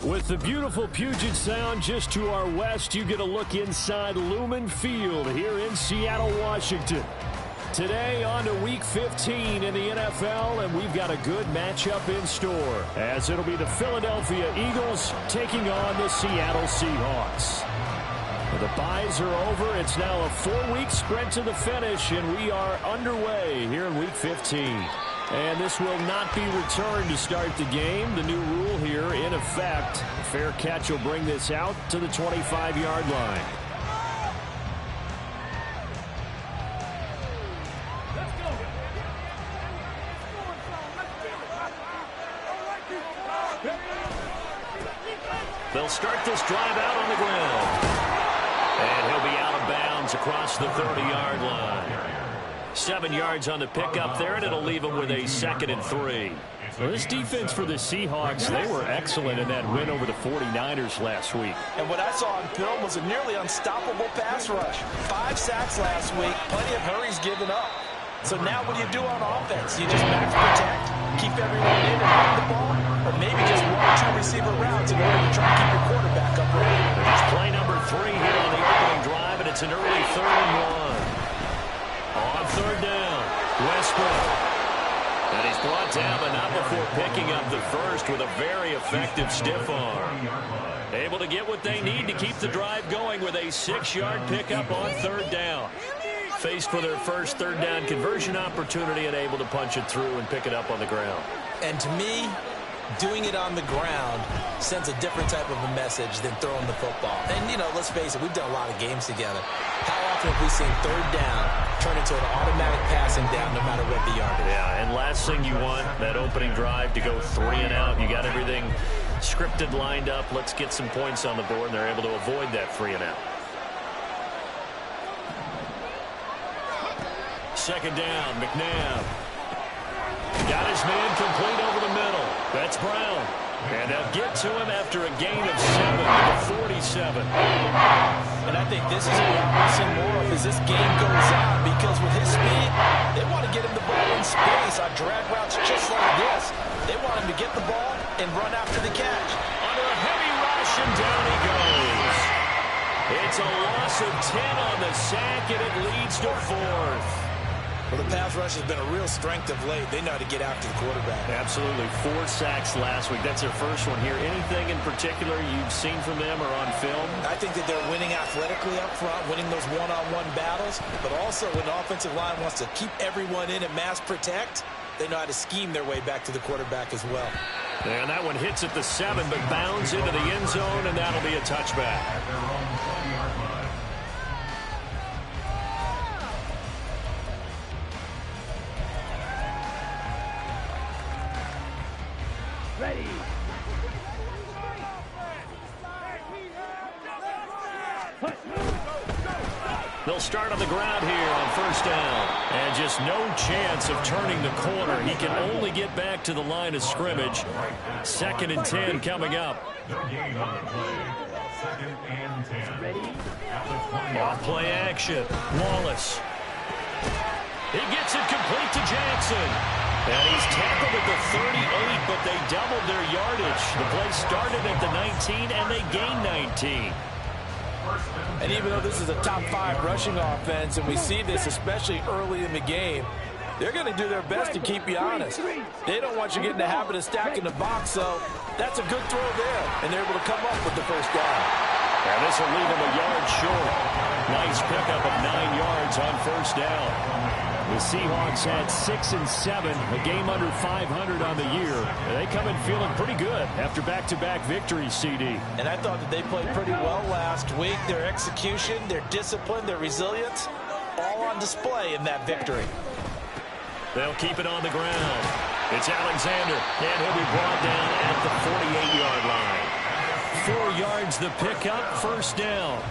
With the beautiful Puget Sound just to our west, you get a look inside Lumen Field here in Seattle, Washington. Today on to Week 15 in the NFL, and we've got a good matchup in store, as it'll be the Philadelphia Eagles taking on the Seattle Seahawks. The byes are over. It's now a 4-week sprint to the finish, and we are underway here in Week 15. And this will not be returned to start the game. The new rule here in effect. A fair catch will bring this out to the 25-yard line. They'll start this drive out on the ground. And he'll be out of bounds across the 30-yard line. 7 yards on the pickup there, and it'll leave him with a 2nd and 3. Well, this defense for the Seahawks, they were excellent in that win over the 49ers last week. And what I saw on film was a nearly unstoppable pass rush. 5 sacks last week, plenty of hurries given up. So now what do you do on offense? You just max protect, keep everyone in and run the ball, or maybe just 1 or 2 receiver routes in order to try to keep your quarterback upright. There's play number 3 here on the opening drive, and it's an early 3rd and 1. On 3rd down, Westbrook. And he's brought down, but not before picking up the first with a very effective stiff arm. Able to get what they need to keep the drive going with a 6-yard pickup on 3rd down. Faced for their first 3rd down conversion opportunity and able to punch it through and pick it up on the ground. And to me, doing it on the ground sends a different type of a message than throwing the football. And, you know, let's face it, we've done a lot of games together. How often have we seen 3rd down turn into an automatic passing down no matter what the yardage? Yeah, and last thing you want, that opening drive to go 3 and out. You got everything scripted, lined up. Let's get some points on the board, and they're able to avoid that 3 and out. 2nd down, McNabb. Got his man complete over the middle. That's Brown. And they'll get to him after a gain of 7 to 47. And I think this is what we'll see more of as this game goes on, because with his speed, they want to get him the ball in space on drag routes just like this. They want him to get the ball and run after the catch. Under a heavy rush, and down he goes. It's a loss of 10 on the sack, and it leads to 4th. Well, the pass rush has been a real strength of late. They know how to get after the quarterback. Absolutely. 4 sacks last week. That's their first one here. Anything in particular you've seen from them or on film? I think that they're winning athletically up front, winning those one-on-one battles, but also when the offensive line wants to keep everyone in and mass protect, they know how to scheme their way back to the quarterback as well. And that one hits at the 7, but bounds into the end zone, and that'll be a touchback. Ready. They'll start on the ground here on 1st down. And just no chance of turning the corner. He can only get back to the line of scrimmage. 2nd and 10 coming up. Off play action. Wallace. He gets it complete to Jackson. And he's tackled at the 38, but they doubled their yardage. The play started at the 19, and they gained 19. And even though this is a top 5 rushing offense, and we see this especially early in the game, they're going to do their best to keep you honest. They don't want you getting the habit of stacking the box, so that's a good throw there. And they're able to come up with the 1st down. And this will leave them a yard short. Nice pickup of 9 yards on 1st down. The Seahawks had 6 and 7, a game under 500 on the year. And they come in feeling pretty good after back-to-back victories, CD. And I thought that they played pretty well last week. Their execution, their discipline, their resilience, all on display in that victory. They'll keep it on the ground. It's Alexander, and he'll be brought down at the 48-yard line. 4 yards the pickup, 1st down.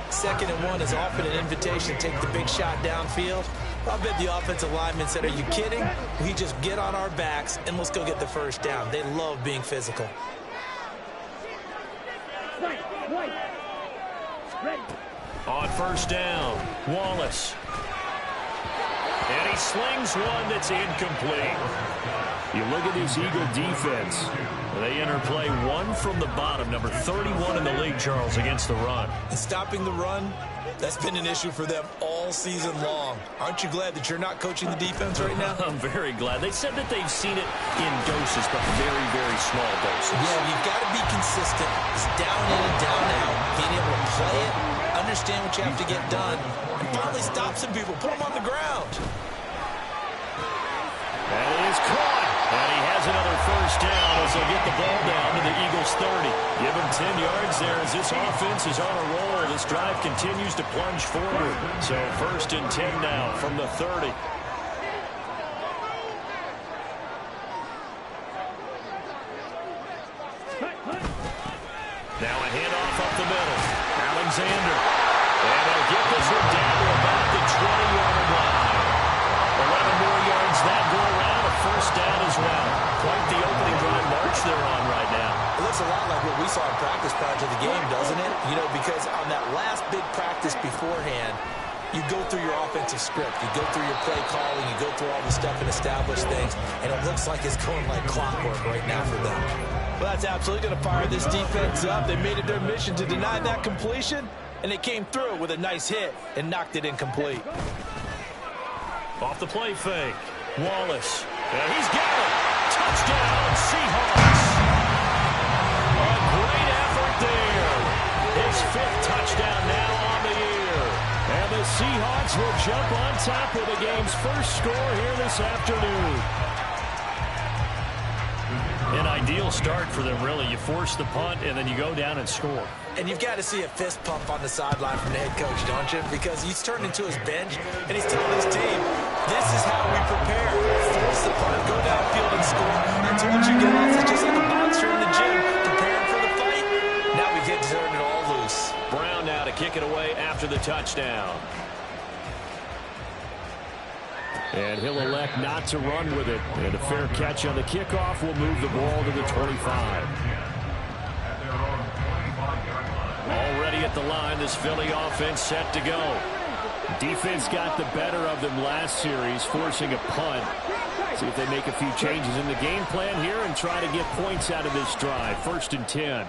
2nd and 1 is often an invitation to take the big shot downfield. I bet the offensive lineman said, are you kidding? We just get on our backs and let's go get the 1st down. They love being physical. On 1st down, Wallace. And he slings one that's incomplete. You look at this Eagle defense. They enter play one from the bottom, number 31 in the league, Charles, against the run. And stopping the run, that's been an issue for them all season long. Aren't you glad that you're not coaching the defense right now? I'm very glad. They said that they've seen it in doses, but very, very small doses. Yeah, you've got to be consistent. It's down in and down out. Being able to play it, understand what you have to get done, and finally stop some people, put them on the ground. That is caught. And he has another first down as they'll get the ball down to the Eagles' 30. Give him 10 yards there as this offense is on a roll. This drive continues to plunge forward. So 1st and 10 now from the 30. Now a handoff up the middle. Alexander. And they'll get this one down to about the 20-yard line. 11 more yards that go around. A first down as well. Quite the opening drive march they're on right now. It looks a lot like what we saw in practice prior to the game, doesn't it? You know, because on that last big practice beforehand, you go through your offensive script. You go through your play calling. You go through all the stuff and establish things. And it looks like it's going like clockwork right now for them. Well, that's absolutely going to fire this defense up. They made it their mission to deny that completion, and they came through with a nice hit and knocked it incomplete. Off the play fake. Wallace. And he's got it. Touchdown, Seahawks. A great effort there. His 5th touchdown now on the year. And the Seahawks will jump on top of the game's first score here this afternoon. An ideal start for them, really. You force the punt, and then you go down and score. And you've got to see a fist pump on the sideline from the head coach, don't you? Because he's turned into his bench, and he's telling his team, this is how we prepare. Force the punt, go downfield and score. I told you guys, it's just like a boxer in the gym, preparing for the fight. Now we get to turn it all loose. Brown now to kick it away after the touchdown. And he'll elect not to run with it. And a fair catch on the kickoff will move the ball to the 25. Already at the line, this Philly offense set to go. Defense got the better of them last series, forcing a punt. See if they make a few changes in the game plan here and try to get points out of this drive. 1st and 10.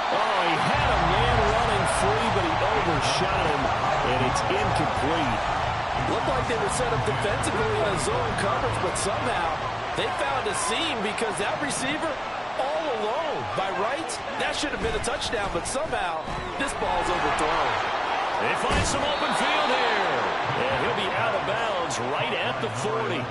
Oh, he had a man running free, but he overshot him, and it's incomplete. Looked like they were set up defensively in a zone coverage, but somehow they found a seam because that receiver all alone. By rights, that should have been a touchdown, but somehow this ball's overthrown. They find some open field here. And he'll be out of bounds right at the 40.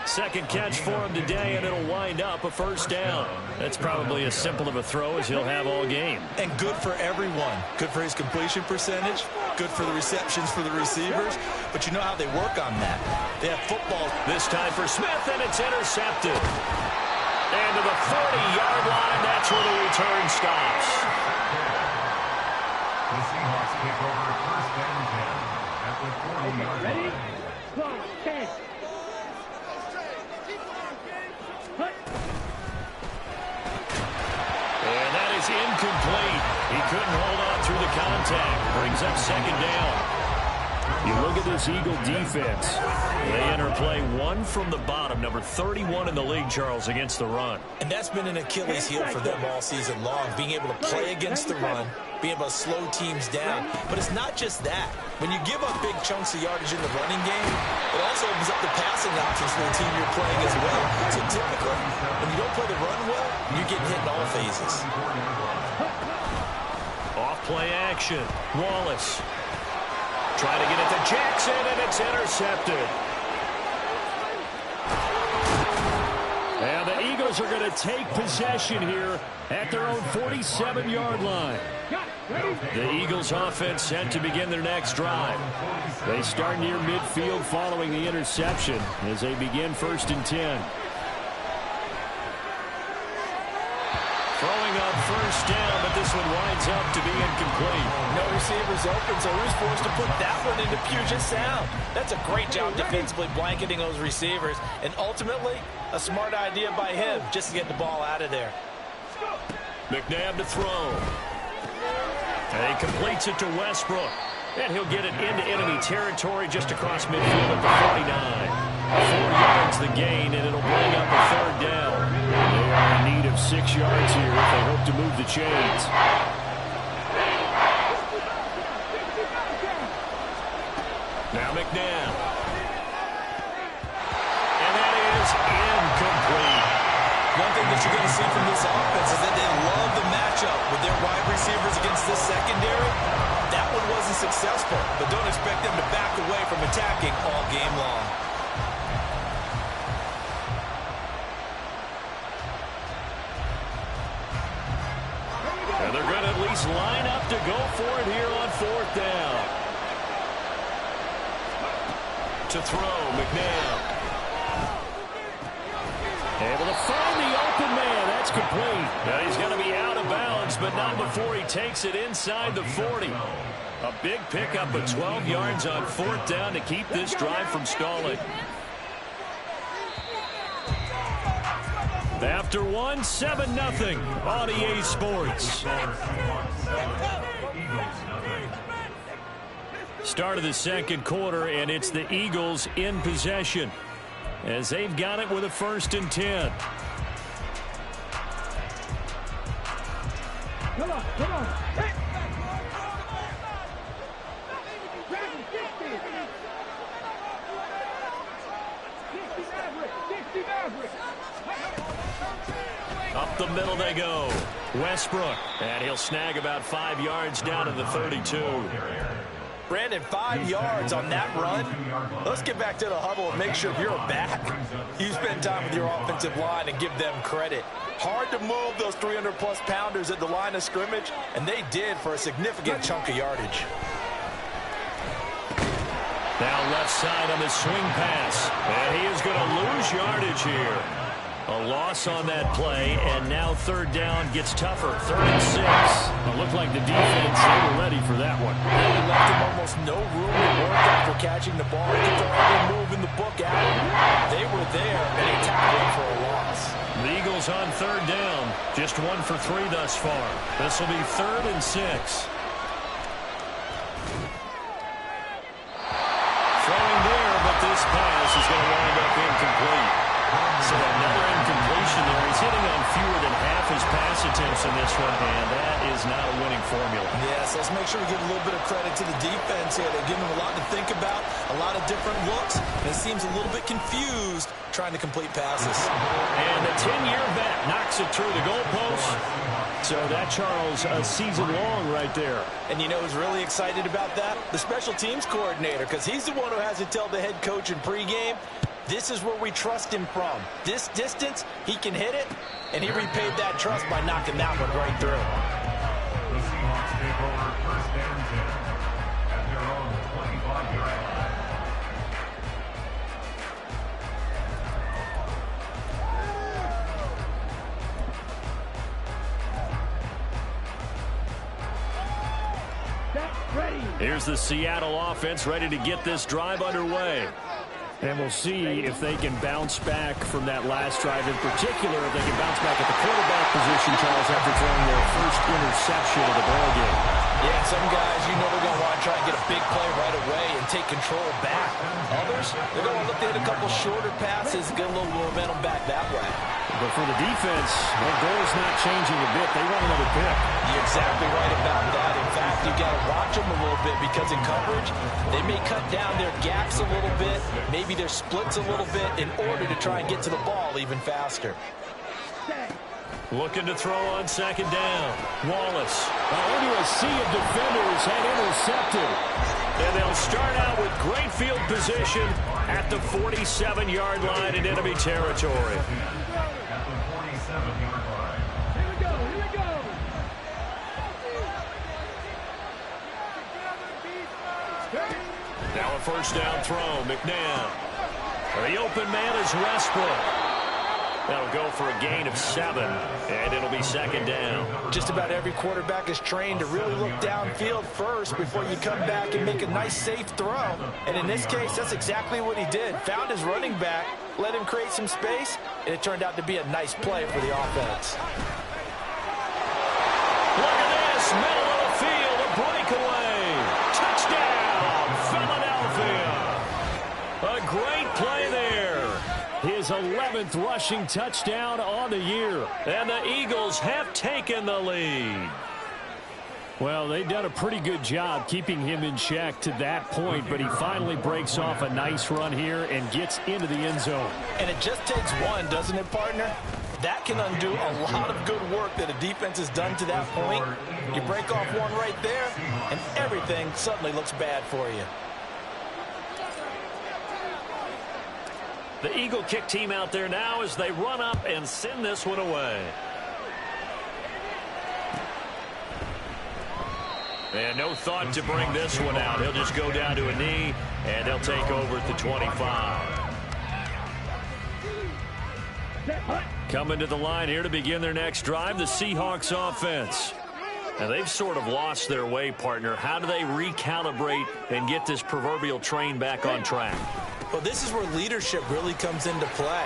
2nd catch for him today, and it'll wind up a first down. That's probably as simple of a throw as he'll have all game. And good for everyone. Good for his completion percentage. Good for the receptions for the receivers. But you know how they work on that. They have football. This time for Smith, and it's intercepted. And to the 40-yard line, that's where the return stops. The Seahawks kick over 1st and 10 at the 40-yard line. Ready? Go, 10. And that is incomplete. He couldn't hold on through the contact. Brings up 2nd down. You look at this Eagle defense. They enter play one from the bottom, number 31 in the league, Charles, against the run. And that's been an Achilles heel for them all season long, being able to play against the run, being able to slow teams down. But it's not just that. When you give up big chunks of yardage in the running game, it also opens up the passing options for the team you're playing as well. So typically, when you don't play the run well, you're getting hit in all phases. Off-play action. Wallace. Try to get it to Jackson, and it's intercepted. And the Eagles are going to take possession here at their own 47-yard line. The Eagles offense set to begin their next drive. They start near midfield following the interception as they begin 1st and 10. Throwing on first down, but this one winds up to be incomplete. No receivers open, so who's forced to put that one into Puget Sound? That's a great job defensively blanketing those receivers, and ultimately, a smart idea by him just to get the ball out of there. McNabb to throw. And he completes it to Westbrook. And he'll get it into enemy territory just across midfield at the 49. 4 yards the gain, and it'll bring up a third down. They are in need of 6 yards here if they hope to move the chains. Now McNabb. And that is incomplete. One thing that you're going to see from this offense is that they love the matchup with their wide receivers against this secondary. That one wasn't successful, but don't expect them to back away from attacking all game long. And they're going to at least line up to go for it here on 4th down. To throw, McNabb. Able to find the open man. That's complete. Now he's going to be out of bounds, but not before he takes it inside the 40. A big pickup of 12 yards on 4th down to keep this drive from stalling. After one, 7-0 on EA Sports. Start of the second quarter, and it's the Eagles in possession as they've got it with a 1st and 10. Come on. Hey. Up the middle they go. Westbrook, and he'll snag about 5 yards down to the 32. Brandon, 5 yards on that run. Let's get back to the huddle and make sure you're back. You spend time with your offensive line and give them credit. Hard to move those 300-plus pounders at the line of scrimmage, and they did for a significant chunk of yardage. Now left side on the swing pass, and he is going to lose yardage here. A loss on that play, and now 3rd down gets tougher. 3rd and 6. It looked like the defense, they were ready for that one. Really left him almost no room to work after catching the ball. He took every move in the book out. They were there, and he tackled him for a loss. The Eagles on 3rd down. Just 1 for 3 thus far. This will be 3rd and 6. Throwing there, but this pass is going to wind up incomplete. So another incompletion there. He's hitting on fewer than half his pass attempts in this one, and that is not a winning formula. Yes, let's make sure we give a little bit of credit to the defense here. They're giving him a lot to think about, a lot of different looks, and it seems a little bit confused trying to complete passes. And the 10-year vet knocks it through the goalpost. So that, Charles, a season long right there. And you know who's really excited about that? The special teams coordinator, because he's the one who has to tell the head coach in pregame, this is where we trust him from. This distance, he can hit it, and he repaid that trust by knocking that one right through. The Seahawks take over 1st and 10 at their own 25-yard line. Here's the Seattle offense ready to get this drive underway. And we'll see if they can bounce back from that last drive. In particular, if they can bounce back at the quarterback position, Charles, after throwing their first interception of the ballgame. Yeah, some guys, you know they're going to want to try and get a big play right away and take control back. Others, they're going to look to hit a couple shorter passes, get a little momentum back that way. But for the defense, their goal is not changing a bit. They want another pick. You're exactly right about that. In fact, you got to watch them a little bit because in coverage, they may cut down their gaps a little bit, maybe their splits a little bit in order to try and get to the ball even faster. Looking to throw on 2nd down. Wallace. Into a sea of defenders had intercepted. And they'll start out with great field position at the 47-yard line in enemy territory. At the 47-yard line. Here we go. Now a 1st down throw. McNabb. The open man is Westbrook. That'll go for a gain of 7, and it'll be 2nd down. Just about every quarterback is trained to really look downfield first before you come back and make a nice, safe throw. And in this case, that's exactly what he did. Found his running back, let him create some space, and it turned out to be a nice play for the offense. Look at this, middle of the field, a breakaway. Touchdown. 7th rushing touchdown on the year. And the Eagles have taken the lead. Well, they've done a pretty good job keeping him in check to that point, but he finally breaks off a nice run here and gets into the end zone. And it just takes one, doesn't it, partner? That can undo a lot of good work that a defense has done to that point. You break off one right there, and everything suddenly looks bad for you. The Eagle kick team out there now as they run up and send this one away. And no thought to bring this one out. He'll just go down to a knee, and he'll take over at the 25. Coming to the line here to begin their next drive, the Seahawks offense. Now, they've sort of lost their way, partner. How do they recalibrate and get this proverbial train back on track? Well, this is where leadership really comes into play.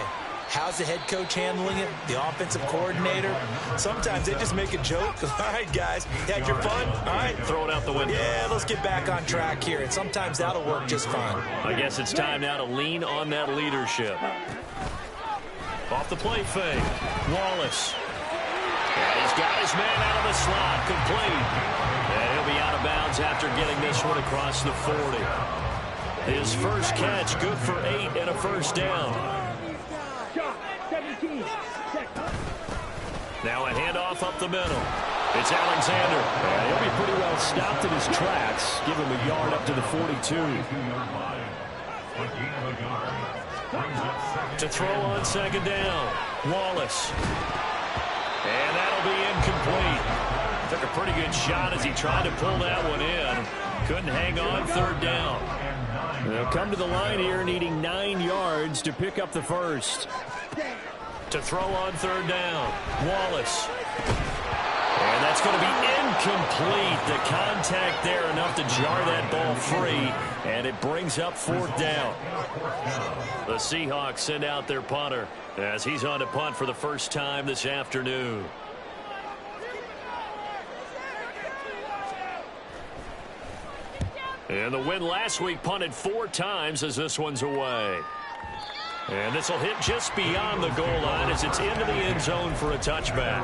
How's the head coach handling it? The offensive coordinator? Sometimes they just make a joke. All right, guys, you had your fun? All right. Throw it out the window. Yeah, let's get back on track here. And sometimes that'll work just fine. I guess it's time now to lean on that leadership. Off the play fake. Wallace. And he's got his man out of the slot. Complete. And he'll be out of bounds after getting this one across the 40. His first catch, good for 8 and a first down. Now a handoff up the middle. It's Alexander. And he'll be pretty well stopped in his tracks. Give him a yard up to the 42. To throw on second down. Wallace. And that'll be incomplete. Took a pretty good shot as he tried to pull that one in. Couldn't hang on third down. They'll come to the line here needing 9 yards to pick up the first. To throw on third down. Wallace. And that's going to be incomplete. The contact there enough to jar that ball free. And it brings up fourth down. The Seahawks send out their punter as he's on to punt for the first time this afternoon. And the win last week punted 4 times as this one's away. And this will hit just beyond the goal line as it's into the end zone for a touchback.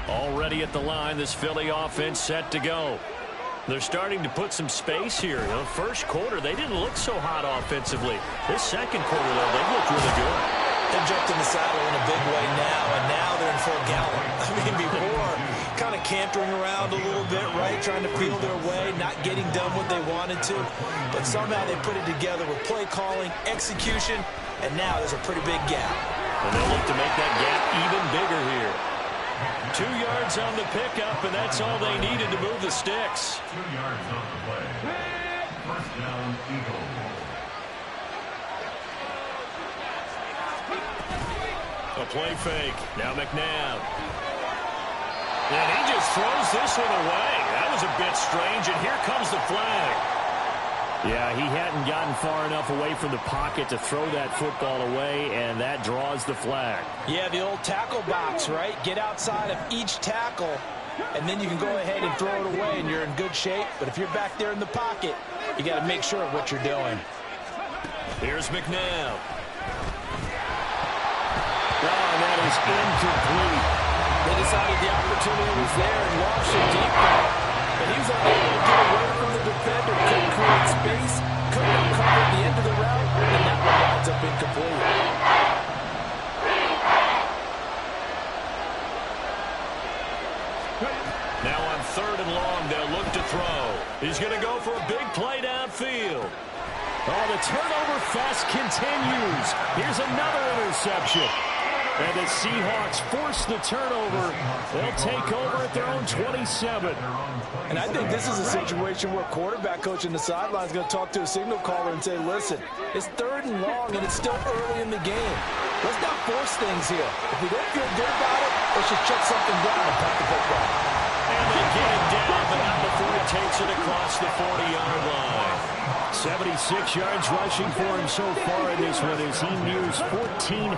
Already at the line, this Philly offense set to go. They're starting to put some space here. You know, first quarter, they didn't look so hot offensively. This second quarter, though, they looked really good. They jumped in the saddle in a big way now, and now they're in full gallop. I mean, before, kind of cantering around a little bit, right, trying to peel their way, not getting done what they wanted to. But somehow they put it together with play calling, execution, and now there's a pretty big gap. And they'll look to make that gap even bigger here. 2 yards on the pickup, and that's all they needed to move the sticks. 2 yards on the play. First down, Eagles. A play fake. Now McNabb. And he just throws this one away. That was a bit strange, and here comes the flag. Yeah, he hadn't gotten far enough away from the pocket to throw that football away, and that draws the flag. Yeah, the old tackle box, right? Get outside of each tackle, and then you can go ahead and throw it away, and you're in good shape. But if you're back there in the pocket, you got to make sure of what you're doing. Here's McNabb. Oh, that is incomplete. They decided the opportunity was there and launched it deep. But he was unable to get away from the defender. Couldn't create space. Couldn't uncover the end of the route. And that one winds up incomplete. Now on third and long, they'll look to throw. He's going to go for a big play downfield. Oh, the turnover fest continues. Here's another interception. And the Seahawks force the turnover. They'll take over at their own 27. And I think this is a situation where quarterback coach in the sideline is going to talk to a signal caller and say, listen, it's third and long and it's still early in the game. Let's not force things here. If we don't feel good about it, let's just shut something down and punt the football. And they get it down, but not before he takes it across the 40-yard line. 76 yards rushing for him so far in this one as he nears 1,400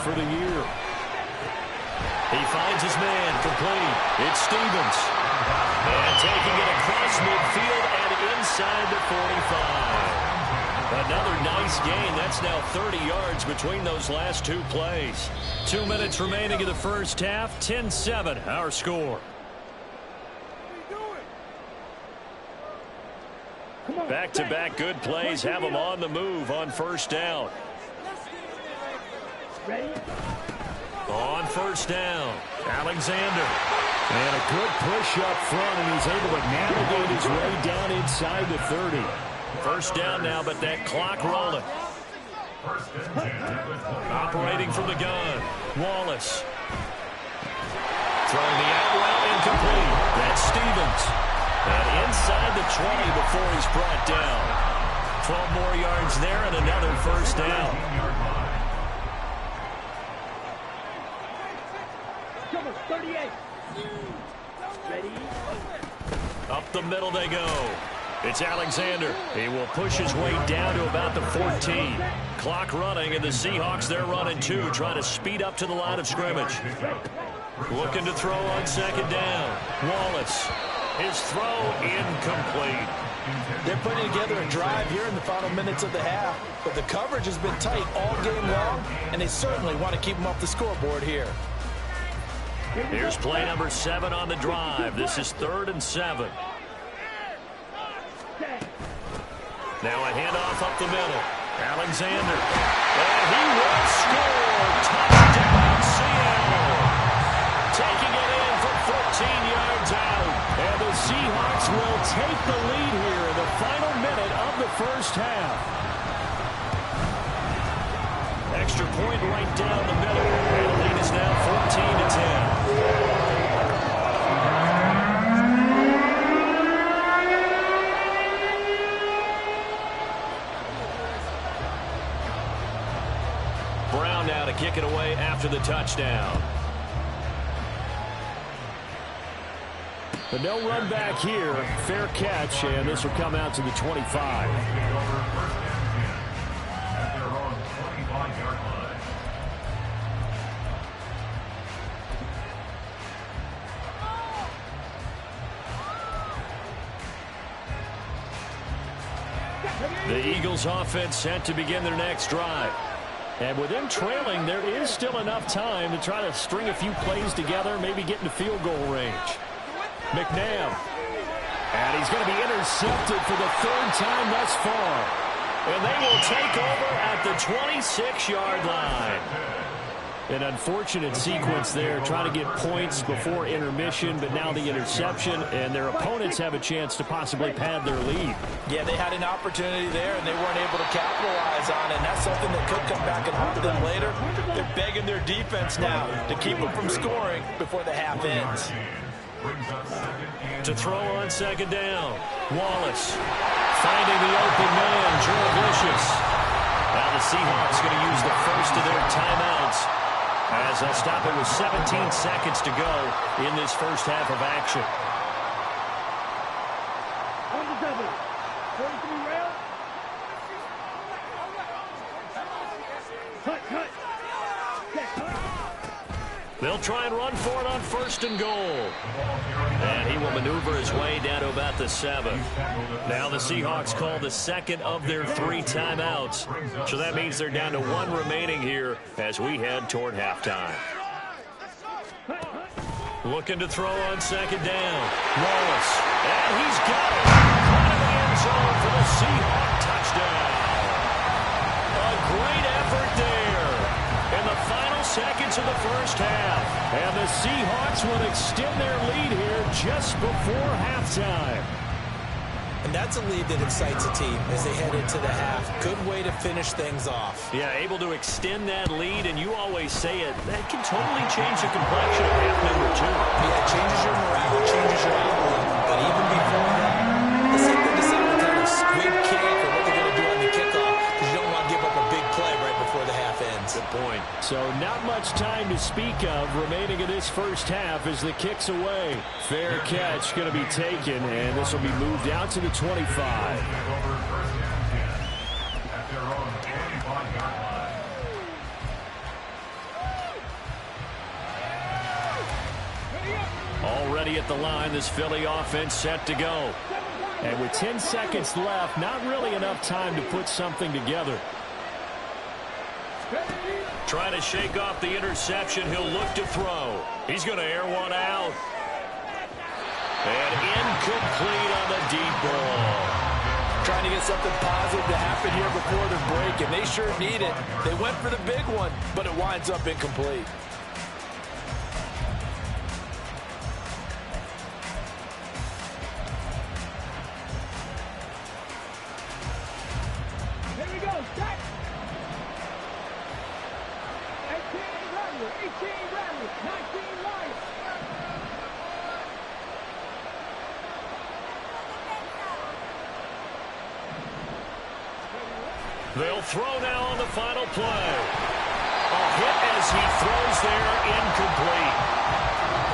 for the year. He finds his man complete. It's Stevens. And taking it across midfield and inside the 45. Another nice gain. That's now 30 yards between those last two plays. 2 minutes remaining in the first half. 10-7, our score. Back-to-back good plays have them on the move on first down. On first down, Alexander. And a good push up front, and he's able to navigate his way down inside the 30. First down now, but that clock rolling. Operating from the gun, Wallace. Throwing the out route incomplete. That's Stevens. And inside the 20 before he's brought down. 12 more yards there and another first down. Come on, 38. Ready? Up the middle they go. It's Alexander. He will push his way down to about the 14. Clock running, and the Seahawks, they're running too, trying to speed up to the line of scrimmage. Looking to throw on second down. Wallace. His throw incomplete. They're putting together a drive here in the final minutes of the half, but the coverage has been tight all game long, and they certainly want to keep them off the scoreboard here. Here's play number 7 on the drive. This is 3rd and 7. Now a handoff up the middle. Alexander. And he will score. Touchdown, Seattle. Taking it in from 14 yards out. And the Seahawks will take the lead here in the final minute of the first half. Extra point right down the middle. And the lead is now 14-10. Brown now to kick it away after the touchdown. But no run back here. Fair catch, and this will come out to the 25. The Eagles offense set to begin their next drive. And with them trailing, there is still enough time to try to string a few plays together, maybe get into field goal range. McNabb. And he's going to be intercepted for the 3rd time thus far. And they will take over at the 26-yard line. An unfortunate sequence there, trying to get points before intermission, but now the interception, and their opponents have a chance to possibly pad their lead. Yeah, they had an opportunity there, and they weren't able to capitalize on it, and that's something that could come back and haunt them later. They're begging their defense now to keep them from scoring before the half ends. To throw on second down, Wallace finding the open man, Jurevicius. Now the Seahawks going to use the first of their timeouts as they'll stop it with 17 seconds to go in this first half of action. On the double. 43 rail. Cut. They'll try and run for it on 1st and goal. And he will maneuver his way down to about the 7. Now the Seahawks call the second of their 3 timeouts. So that means they're down to 1 remaining here as we head toward halftime. Looking to throw on second down. Wallace. And he's got it. Out of the end zone for the Seahawk touchdown. A great effort there in the final seconds of the first half. And the Seahawks will extend their lead here just before halftime. And that's a lead that excites a team as they head into the half. Good way to finish things off. Yeah, able to extend that lead, and you always say it, that can totally change the complexion of half number 2. Yeah, it changes your morale, it changes your outlook. But even before that, let's say they decide what kind of squib kick or what they're going to do on the kickoff, because you don't want to give up a big play right before the half ends. Good point. So not much time to speak of remaining in this first half as the kick's away. Fair catch going to be taken, and this will be moved out to the 25. ready at the line. This Philly offense set to go. And with 10 seconds left, not really enough time to put something together. Trying to shake off the interception. He'll look to throw. He's going to air one out. And incomplete on the deep ball. Trying to get something positive to happen here before the break, and they sure need it. They went for the big one, but it winds up incomplete. Here we go, set. 18 Randall, 19 Lions. They'll throw now on the final play. A hit as he throws there, incomplete.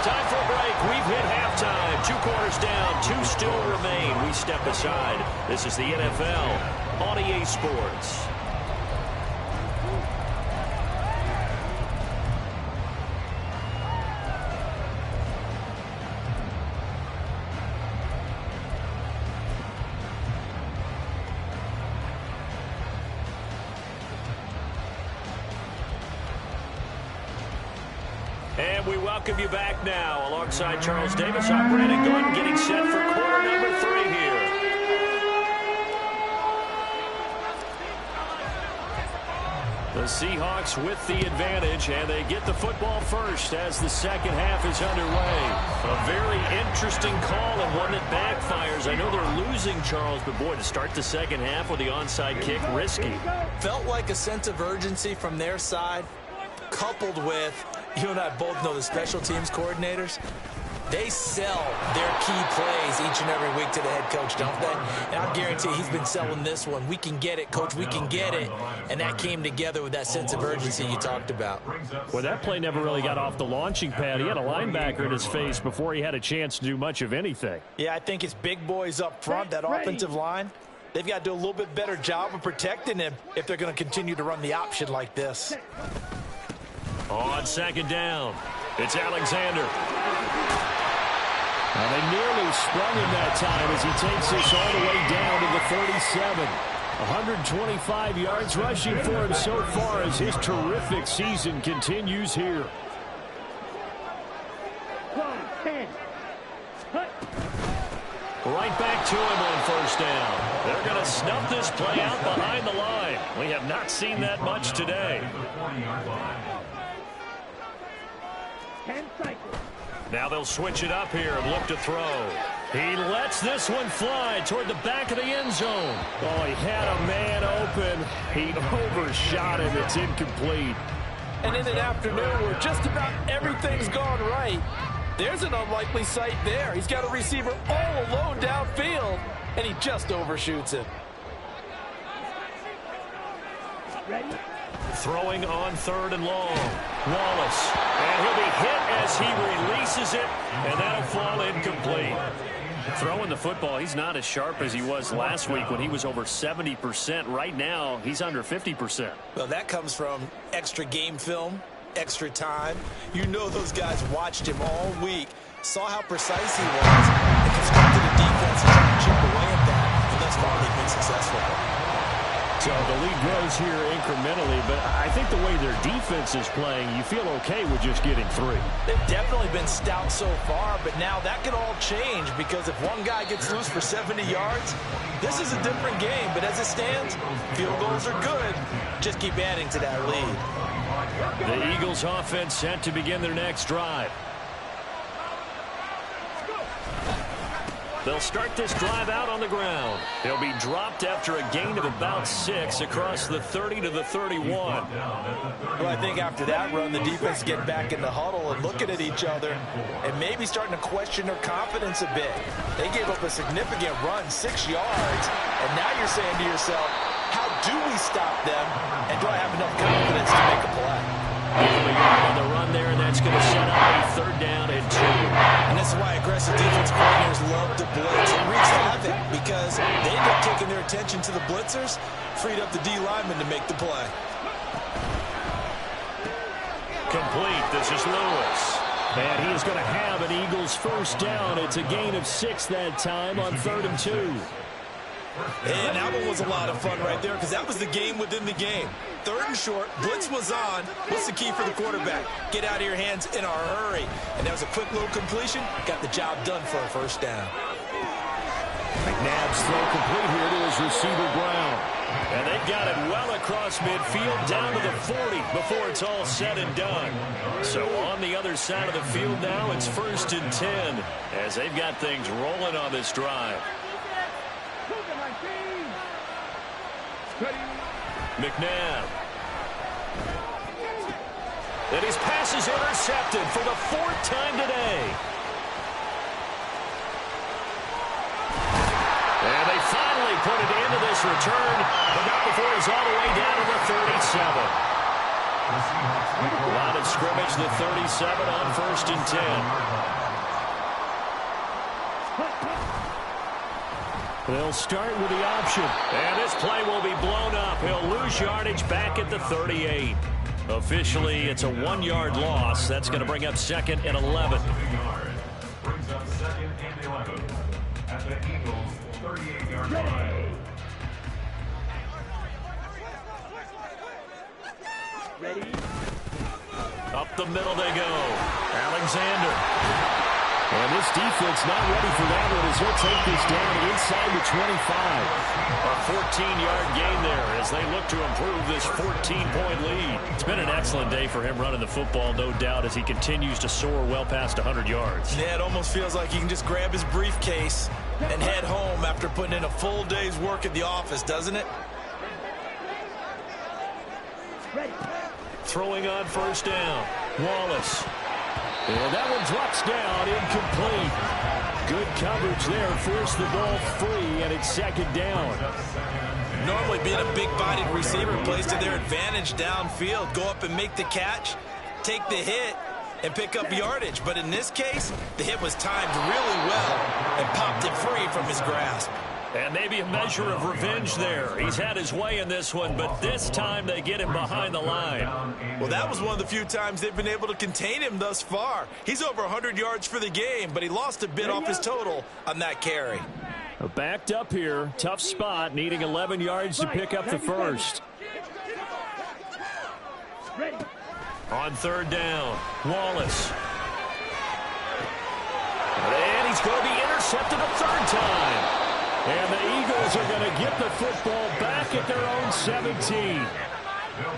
Time for a break. We've hit halftime. 2 quarters down, 2 still remain. We step aside. This is the NFL on EA Sports. And we welcome you back now. Alongside Charles Davis, I'm Brandon Gordon, getting set for quarter number 3 here. The Seahawks with the advantage, and they get the football first as the second half is underway. A very interesting call and one that backfires. I know they're losing, Charles, but boy, to start the second half with the onside kick, risky. Felt like a sense of urgency from their side, coupled with, you and I both know the special teams coordinators, they sell their key plays each and every week to the head coach, don't they? And I guarantee he's been selling this one. We can get it, coach, we can get it. And that came together with that sense of urgency you talked about. Well, that play never really got off the launching pad. He had a linebacker in his face before he had a chance to do much of anything. Yeah, I think it's big boys up front, that offensive line. They've got to do a little bit better job of protecting him if they're going to continue to run the option like this. On second down, it's Alexander. Now they nearly sprung him that time as he takes this all the way down to the 37. 125 yards rushing for him so far as his terrific season continues here. Right back to him on first down. They're going to snuff this play out behind the line. We have not seen that much today. Now they'll switch it up here and look to throw. He lets this one fly toward the back of the end zone. Oh, he had a man open. He overshot him. It's incomplete. And in an afternoon where just about everything's gone right, there's an unlikely sight there. He's got a receiver all alone downfield, and he just overshoots him. Ready? Throwing on third and long. Wallace. And he'll be hit as he releases it, and that'll fall incomplete. Throwing the football, he's not as sharp as he was last week when he was over 70%. Right now, he's under 50%. Well, that comes from extra game film, extra time. You know those guys watched him all week, saw how precise he was, and constructed a defense to try to chip away at that, and thus far they've been successful. So the lead grows here incrementally, but I think the way their defense is playing, you feel okay with just getting 3. They've definitely been stout so far, but now that could all change because if one guy gets loose for 70 yards, this is a different game. But as it stands, field goals are good. Just keep adding to that lead. The Eagles offense set to begin their next drive. They'll start this drive out on the ground. He'll be dropped after a gain of about 6 across the 30 to the 31. Well, I think after that run, the defense get back in the huddle and looking at each other and maybe starting to question their confidence a bit. They gave up a significant run, 6 yards, and now you're saying to yourself, how do we stop them, and do I have enough confidence to make a play? Give him a yard on the run there, and that's going to set up a third down and 2. And this is why aggressive defense coordinators love to blitz and wreaks havoc because they end up taking their attention to the blitzers, freed up the D lineman to make the play. Complete. This is Lewis. And he is going to have an Eagles first down. It's a gain of 6 that time on 3rd and 2. And that one was a lot of fun right there because that was the game within the game. 3rd and short, blitz was on. What's the key for the quarterback? Get out of your hands in a hurry. And that was a quick little completion. Got the job done for a first down. McNabb's throw complete here to his receiver, Brown. And they've got it well across midfield down to the 40 before it's all said and done. So on the other side of the field now, it's 1st and 10 as they've got things rolling on this drive. McNabb. And his pass is intercepted for the 4th time today. And they finally put it into this return, but not before he's all the way down to the 37. Line of scrimmage, the 37 on 1st and 10. They'll start with the option. And this play will be blown up. He'll lose yardage back at the 38. Officially, it's a 1-yard loss. That's going to bring up 2nd and 11. Brings up 2nd and 11 at the Eagles' 38-yard line. Ready? Up the middle they go. Alexander. And this defense not ready for that one as he'll take this down inside the 25. A 14-yard gain there as they look to improve this 14-point lead. It's been an excellent day for him running the football, no doubt, as he continues to soar well past 100 yards. Yeah, it almost feels like he can just grab his briefcase and head home after putting in a full day's work at the office, doesn't it? Ready. Throwing on 1st down. Wallace. And that one drops down, incomplete. Good coverage there, forced the ball free, and it's 2nd down. Normally being a big-bodied receiver plays to their advantage downfield. Go up and make the catch, take the hit, and pick up yardage. But in this case, the hit was timed really well and popped it free from his grasp. And maybe a measure of revenge there. He's had his way in this one, but this time they get him behind the line. Well, that was one of the few times they've been able to contain him thus far. He's over 100 yards for the game, but he lost a bit off his total on that carry. Backed up here, tough spot, needing 11 yards to pick up the first. Ready. On 3rd down, Wallace. And he's going to be intercepted a 3rd time. And the Eagles are going to get the football back at their own 17. They'll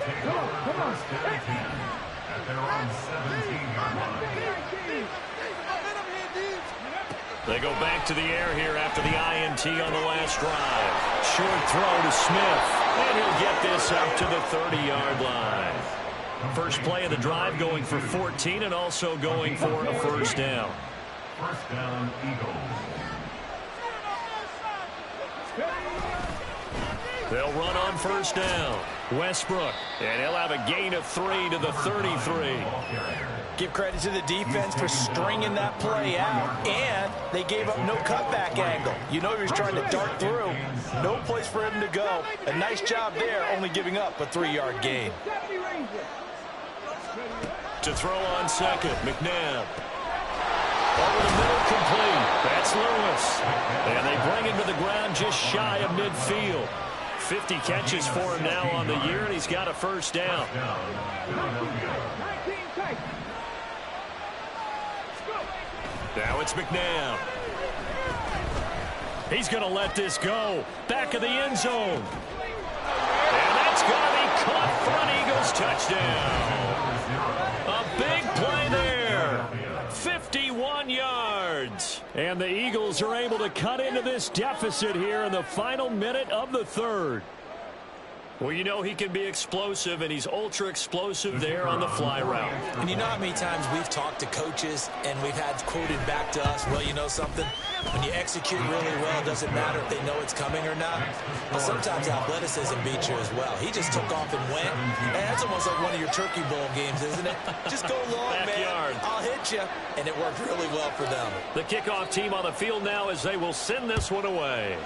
take over 1st and 10 at their own 17-yard line. They go back to the air here after the INT on the last drive. Short throw to Smith. And he'll get this up to the 30-yard line. First play of the drive going for 14 and also going for a 1st down. 1st down, Eagles. They'll run on 1st down. Westbrook. And he'll have a gain of 3 to the 33. Give credit to the defense for stringing that play out, and they gave up no cutback angle. You know he was trying to dart through. No place for him to go. A nice job there, only giving up a 3-yard gain. To throw on 2nd, McNabb. Over the middle, complete. That's Lewis. And they bring him to the ground just shy of midfield. 50 catches for him now on the year, and he's got a 1st down. Now it's McNabb. He's going to let this go. Back of the end zone. And that's going to be caught for an Eagles touchdown. A big play there. 51 yards. And the Eagles are able to cut into this deficit here in the final minute of the 3rd. Well, you know he can be explosive, and he's ultra-explosive there on the fly route. And you know how many times we've talked to coaches and we've had quoted back to us, well, you know something? When you execute really well, it doesn't matter if they know it's coming or not. But sometimes athleticism beats you as well. He just took off and went. And that's almost like one of your Turkey Bowl games, isn't it? Just go long, Backyard. man. I'll hit you. And it worked really well for them. The kickoff team on the field now as they will send this one away.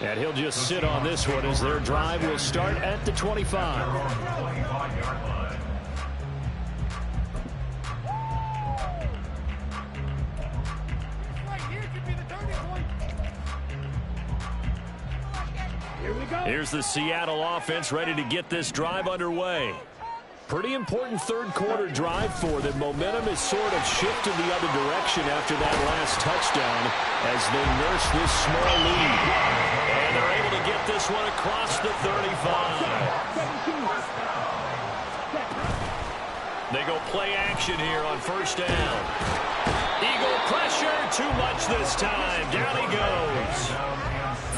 And he'll just sit on this one as their drive will start at the 25. Here's the Seattle offense ready to get this drive underway. Pretty important third quarter drive for them. Momentum is sort of shifted the other direction after that last touchdown as they nurse this small lead. And they're able to get this one across the 35. They go play action here on first down. Eagle pressure, too much this time. Down he goes.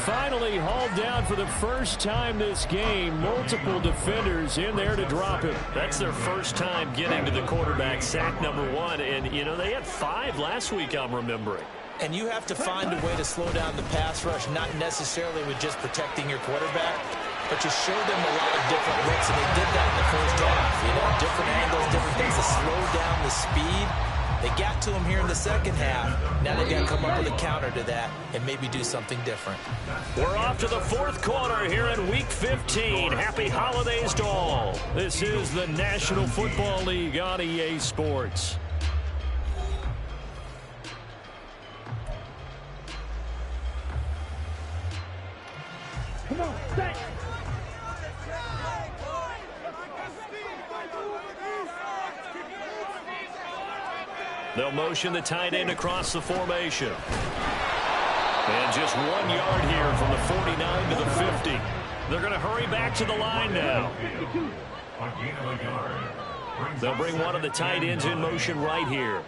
Finally hauled down for the first time this game. Multiple defenders in there to drop him. That's their first time getting to the quarterback, sack number 1. And, you know, they had 5 last week, I'm remembering. And you have to find a way to slow down the pass rush, not necessarily with just protecting your quarterback, but you show them a lot of different looks, and they did that in the first half. You know, different angles, different things to slow down the speed. They got to him here in the second half. Now they've got to come up with a counter to that and maybe do something different. We're off to the fourth quarter here in Week 15. Happy holidays to all. This is the National Football League on EA Sports. Come on, set. They'll motion the tight end across the formation. And just 1 yard here from the 49 to the 50. They're going to hurry back to the line now. They'll bring one of the tight ends in motion right here.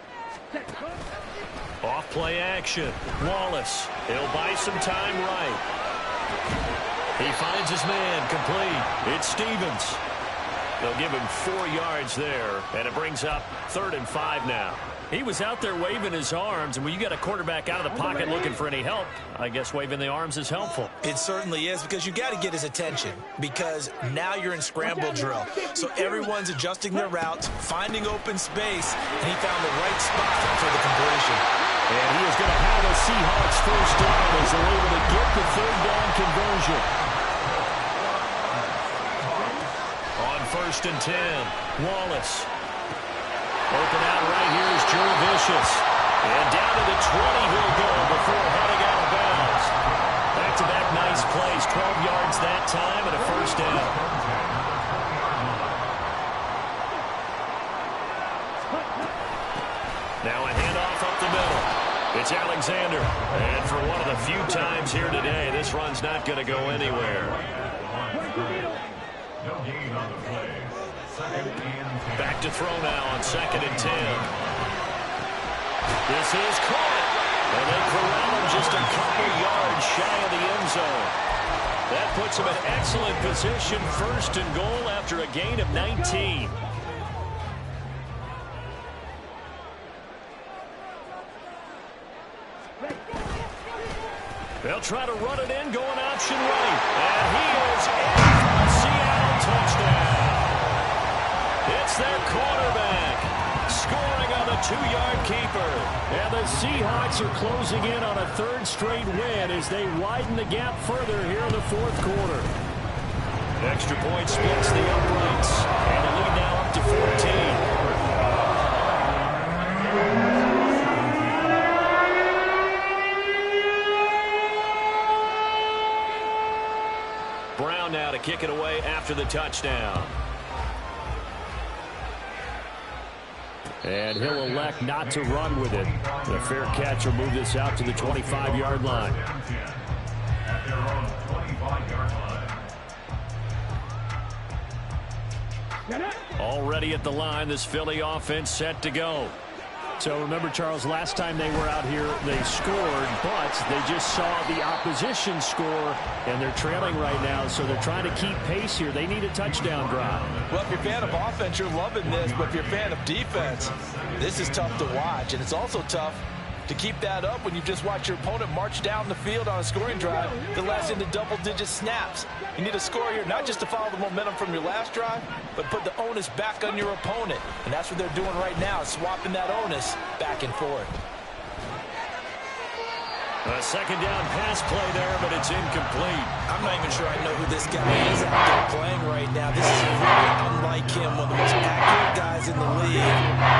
Off play action. Wallace. He'll buy some time right. He finds his man complete. It's Stevens. They'll give him 4 yards there, and it brings up 3rd and 5 now. He was out there waving his arms, and when you got a quarterback out of the pocket looking for any help, I guess waving the arms is helpful. It certainly is, because you got to get his attention, because now you're in scramble drill. So everyone's adjusting their routes, finding open space, and he found the right spot for the completion. And he is going to have a Seahawks first down as they're able to get the 3rd down conversion. On 1st and 10, Wallace. Open out right here is Jurevicius. And down to the 20 he'll go before heading out of bounds. Back-to-back nice plays. 12 yards that time and a first down. Now a handoff up the middle. It's Alexander. And for one of the few times here today, this run's not going to go anywhere. No gain on the play. Back to throw now on 2nd and 10. This is caught. And they corral him just a couple yards shy of the end zone. That puts him in excellent position, 1st and goal after a gain of 19. They'll try to run it in, going option right. And he is in for a Seattle touchdown. It's their quarterback scoring on the 2-yard keeper. And the Seahawks are closing in on a 3rd straight win as they widen the gap further here in the 4th quarter. Extra point splits the uprights. And the lead now up to 14. Brown now to kick it away after the touchdown. And he'll elect not to run with it. The fair catch will move this out to the 25-yard line. Already at the line, this Philly offense set to go. So remember, Charles, last time they were out here, they scored, but they just saw the opposition score, and they're trailing right now, so they're trying to keep pace here. They need a touchdown drive. Well, if you're a fan of offense, you're loving this, but if you're a fan of defense, this is tough to watch, and it's also tough to keep that up when you just watch your opponent march down the field on a scoring drive that lasts into double-digit snaps. You need a score here, not just to follow the momentum from your last drive, but put the onus back on your opponent. And that's what they're doing right now, swapping that onus back and forth. A second down pass play there, but it's incomplete. I'm not even sure I know who this guy is out there playing right now. This is very unlike him, one of the most accurate guys in the league.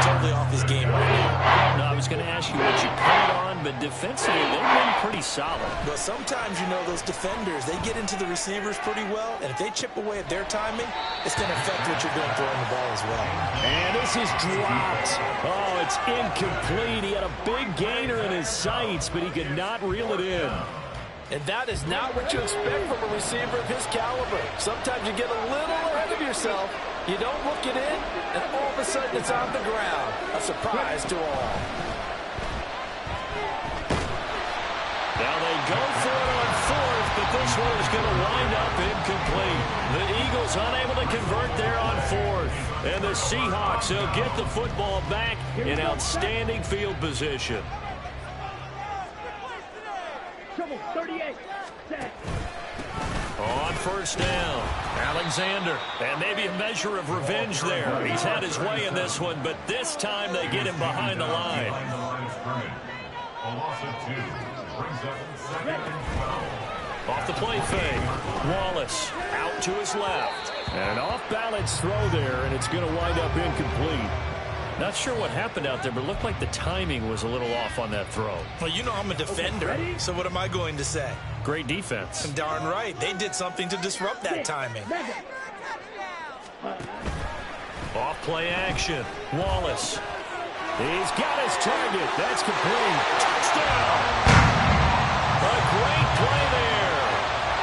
Totally off his game right now. No, I was going to ask you what you put it on, but defensively, they've been pretty solid. But sometimes, you know, those defenders, they get into the receivers pretty well, and if they chip away at their timing, it's going to affect what you're doing throwing the ball as well. And this is dropped. Oh, it's incomplete. He had a big gainer in his sights, but he could not reel it in. And that is not what you expect from a receiver of his caliber. Sometimes you get a little ahead of yourself, you don't look it in, and all of a sudden it's on the ground. A surprise to all. Now they go for it on fourth, but this one is going to wind up incomplete. The Eagles unable to convert there on fourth. And the Seahawks will get the football back in outstanding field position. Trouble, 38. Set. On first down, Alexander. And maybe a measure of revenge there. He's had his way in this one, but this time they get him behind the line. A loss of 2 brings up 2nd and 12. Off the play fake, Wallace out to his left. And an off-balance throw there, and it's going to wind up incomplete. Not sure what happened out there, but it looked like the timing was a little off on that throw. Well, you know I'm a defender, so what am I going to say? Great defense. Darn right. They did something to disrupt that timing. Off play action, Wallace. He's got his target. That's complete. Touchdown! A great play there.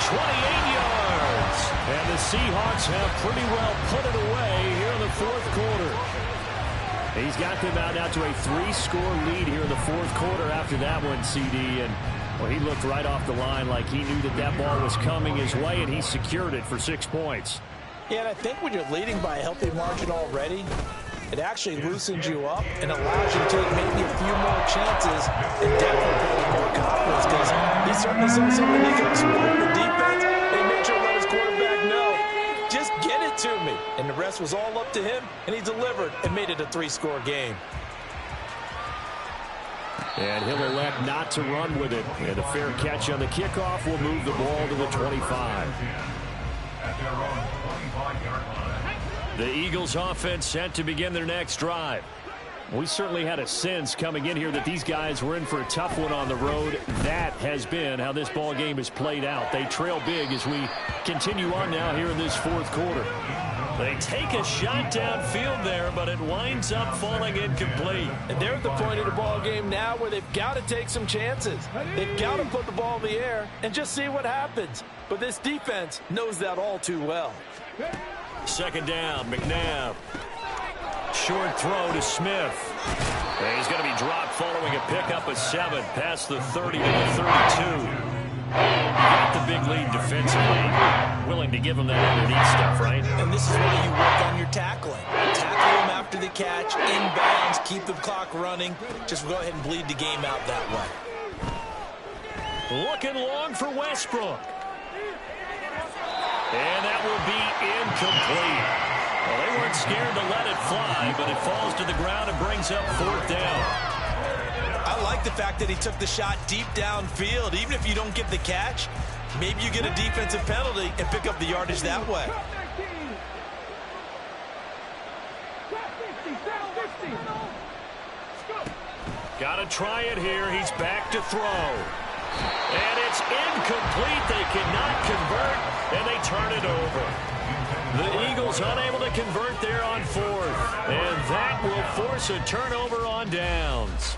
28 yards. And the Seahawks have pretty well put it away here in the fourth quarter. He's got them out now to a 3-score lead here in the fourth quarter after that one, CD. And well, he looked right off the line like he knew that that ball was coming his way, and he secured it for 6 points. Yeah, and I think when you're leading by a healthy margin already, it actually loosens you up and allows you to take maybe a few more chances and definitely build more confidence, because he certainly saw something he could exploit the defense and made sure to let his quarterback know, just get it to me. And the rest was all up to him, and he delivered and made it a 3-score game. And he'll elect not to run with it. And a fair catch on the kickoff will move the ball to the 25. At their own 25-yard line. The Eagles offense set to begin their next drive. We certainly had a sense coming in here that these guys were in for a tough one on the road. That has been how this ball game has played out. They trail big as we continue on now here in this fourth quarter. They take a shot downfield there, but it winds up falling incomplete. And they're at the point of the ball game now where they've got to take some chances. They've got to put the ball in the air and just see what happens. But this defense knows that all too well. Second down, McNabb. Short throw to Smith. And he's going to be dropped following a pickup of 7 past the 30 to the 32. Got the big lead defensively. Willing to give him that underneath stuff, right? And this is why you work on your tackling. Tackle him after the catch, inbounds, keep the clock running. Just go ahead and bleed the game out that way. Looking long for Westbrook. And that will be incomplete. Well, they weren't scared to let it fly, but it falls to the ground and brings up fourth down. I like the fact that he took the shot deep downfield. Even if you don't get the catch, maybe you get a defensive penalty and pick up the yardage that way. Got to try it here. He's back to throw. And it's incomplete. They cannot convert, and they turn it over. The Eagles unable to convert there on fourth. And that will force a turnover on downs.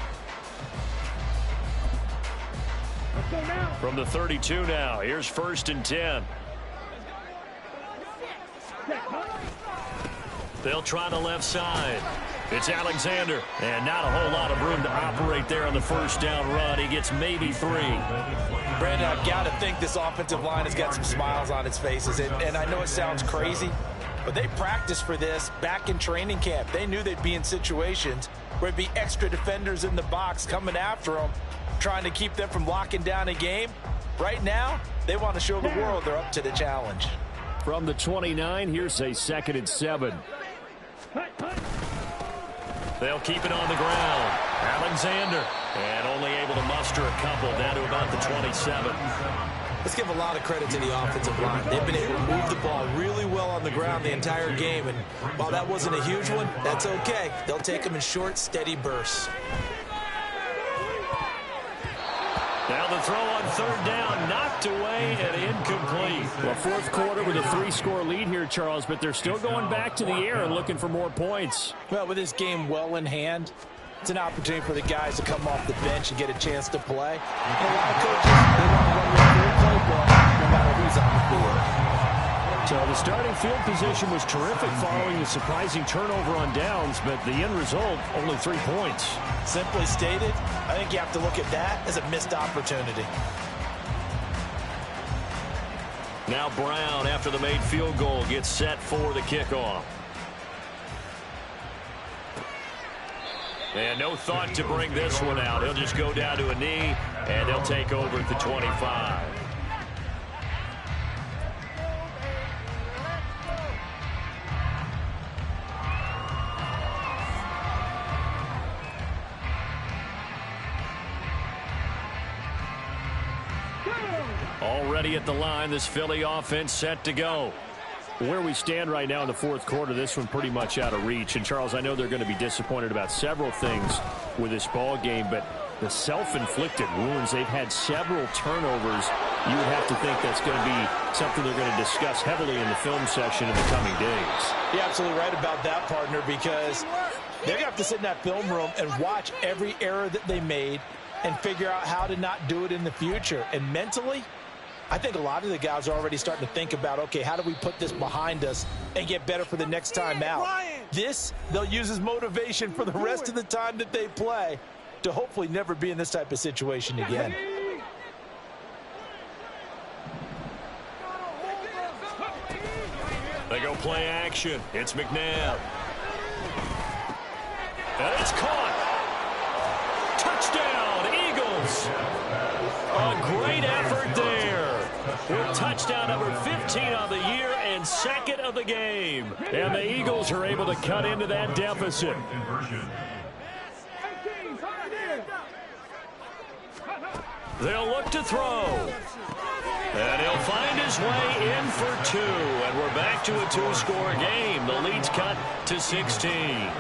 From the 32 now, here's 1st and 10. They'll try the left side. It's Alexander, and not a whole lot of room to operate there on the first down run. He gets maybe 3. Brandon, I've got to think this offensive line has got some smiles on its faces. And I know it sounds crazy, but they practiced for this back in training camp. They knew they'd be in situations where it'd be extra defenders in the box coming after them, trying to keep them from locking down a game. Right now, they want to show the world they're up to the challenge. From the 29, here's a 2nd and 7. They'll keep it on the ground. Alexander, and only able to muster a couple down to about the 27. Let's give a lot of credit to the offensive line. They've been able to move the ball really well on the ground the entire game, and while that wasn't a huge one, that's okay. They'll take them in short, steady bursts. Now the throw on third down, knocked away and incomplete. Well, fourth quarter with a 3-score lead here, Charles, but they're still going back to the air and looking for more points. Well, with this game well in hand, it's an opportunity for the guys to come off the bench and get a chance to play. And a lot of coaches, they want to run their full playbook no matter who's on the field. So the starting field position was terrific following the surprising turnover on downs, but the end result, only 3 points. Simply stated, I think you have to look at that as a missed opportunity. Now Brown, after the made field goal, gets set for the kickoff. And no thought to bring this one out. He'll just go down to a knee, and they'll take over at the 25. Already at the line, this Philly offense set to go. Where we stand right now in the fourth quarter, this one pretty much out of reach. And, Charles, I know they're going to be disappointed about several things with this ball game, but the self-inflicted wounds, they've had several turnovers. You would have to think that's going to be something they're going to discuss heavily in the film session in the coming days. You're absolutely right about that, partner, because they're going to have to sit in that film room and watch every error that they made and figure out how to not do it in the future. And mentally, I think a lot of the guys are already starting to think about, okay, how do we put this behind us and get better for the next time out? This, they'll use as motivation for the rest of the time that they play to hopefully never be in this type of situation again. They go play action. It's McNabb. And it's caught. Touchdown, Eagles. A great effort there. With touchdown number 15 on the year and second of the game. And the Eagles are able to cut into that deficit. They'll look to throw. And he'll find his way in for 2. And we're back to a 2-score game. The lead's cut to 16.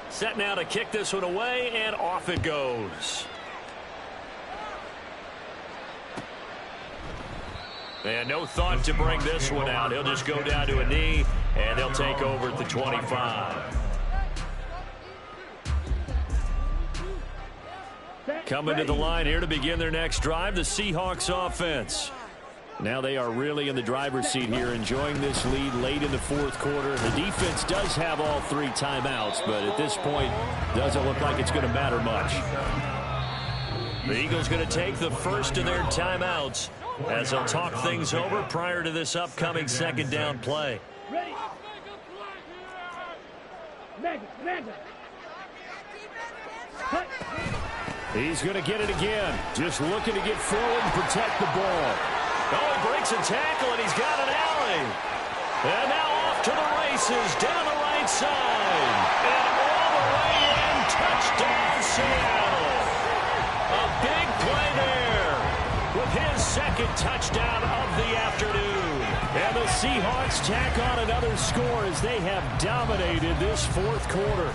Set now to kick this one away, and off it goes. And no thought to bring this one out. He'll just go down to a knee, and they'll take over at the 25. Coming to the line here to begin their next drive, the Seahawks offense. Now they are really in the driver's seat here, enjoying this lead late in the fourth quarter. The defense does have all 3 timeouts, but at this point, doesn't look like it's going to matter much. The Eagles going to take the first of their timeouts as they'll talk things over prior to this upcoming second down play. He's going to get it again. Just looking to get forward and protect the ball. Oh, he breaks a tackle, and he's got an alley. And now off to the races, down the right side. And all the way in, touchdown Seattle. A big play there with his second touchdown of the afternoon. And the Seahawks tack on another score as they have dominated this fourth quarter.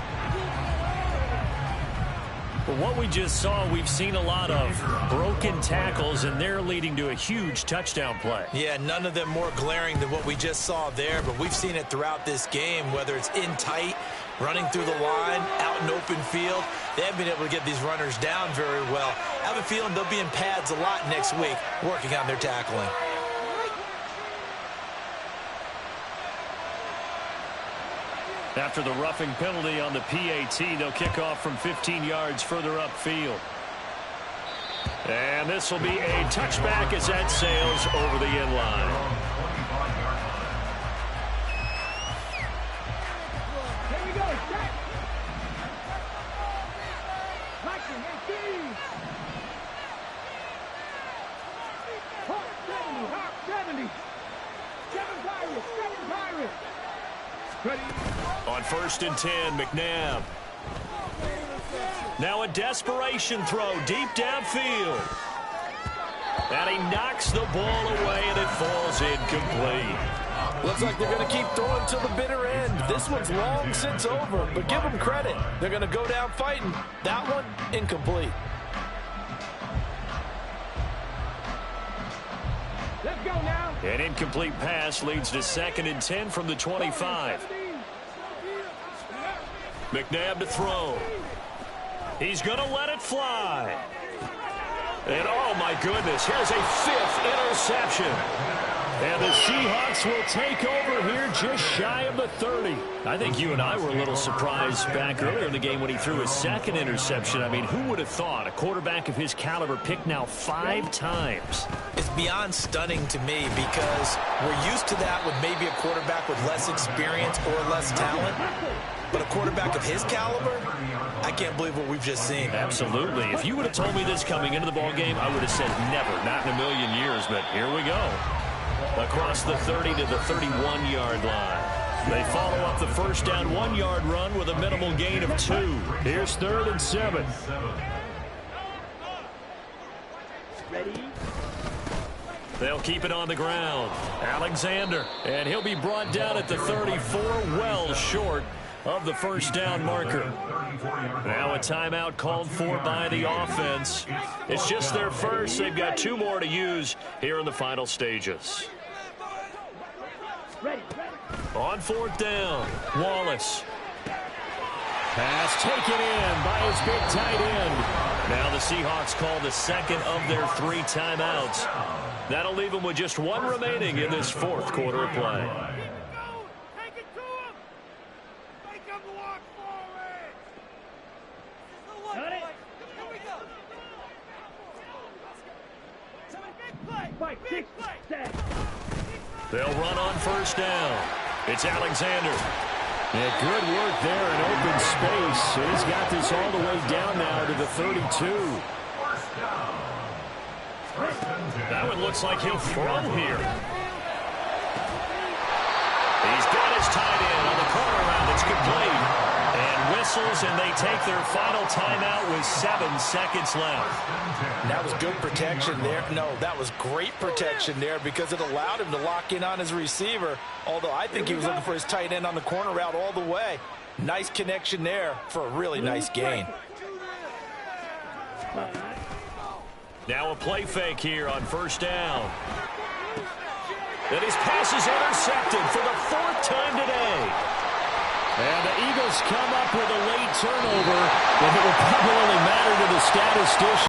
But what we just saw, we've seen a lot of broken tackles, and they're leading to a huge touchdown play. Yeah, none of them more glaring than what we just saw there, but we've seen it throughout this game, whether it's in tight, running through the line, out in open field. They haven't been able to get these runners down very well. I have a feeling they'll be in pads a lot next week working on their tackling. After the roughing penalty on the PAT, they'll kick off from 15 yards further upfield. And this will be a touchback as that sails over the end line. Here we go, set. On 1st and 10, McNabb. Now a desperation throw deep downfield. And he knocks the ball away, and it falls incomplete. Looks like they're going to keep throwing to the bitter end. This one's long since over, but give them credit. They're going to go down fighting. That one, incomplete. Let's go now. An incomplete pass leads to 2nd and 10 from the 25. McNabb to throw. He's going to let it fly. And, oh, my goodness, here's a 5th interception. And the Seahawks will take over here just shy of the 30. I think you and I were a little surprised back earlier in the game when he threw his 2nd interception. I mean, who would have thought a quarterback of his caliber picked now 5 times? It's beyond stunning to me because we're used to that with maybe a quarterback with less experience or less talent. But a quarterback of his caliber, I can't believe what we've just seen. Absolutely. If you would have told me this coming into the ballgame, I would have said never, not in a million years. But here we go. Across the 30 to the 31-yard line. They follow up the first down 1-yard run with a minimal gain of 2. Here's 3rd and 7. Ready? They'll keep it on the ground. Alexander, and he'll be brought down at the 34, well short of the first down marker. Now a timeout called for by the offense. It's just their first. They've got 2 more to use here in the final stages. Ready. On 4th down, Wallace. Pass taken in by his big tight end. Now the Seahawks call the 2nd of their 3 timeouts. That'll leave them with just 1 remaining in this 4th quarter of play. They'll run on 1st down. It's Alexander. Yeah, good work there in open space. And he's got this all the way down now to the 32. That one looks like he'll throw here. He's got his tight end on the corner route. It's complete. And whistles, and they take their final timeout with 7 seconds left. That was good protection there. No, that was great protection there because it allowed him to lock in on his receiver, although I think he was looking for his tight end on the corner route all the way. Nice connection there for a really nice gain. Now a play fake here on 1st down. And his pass is intercepted for the 4th time today. And the Eagles come up with a late turnover, but it will probably only matter to the statistician.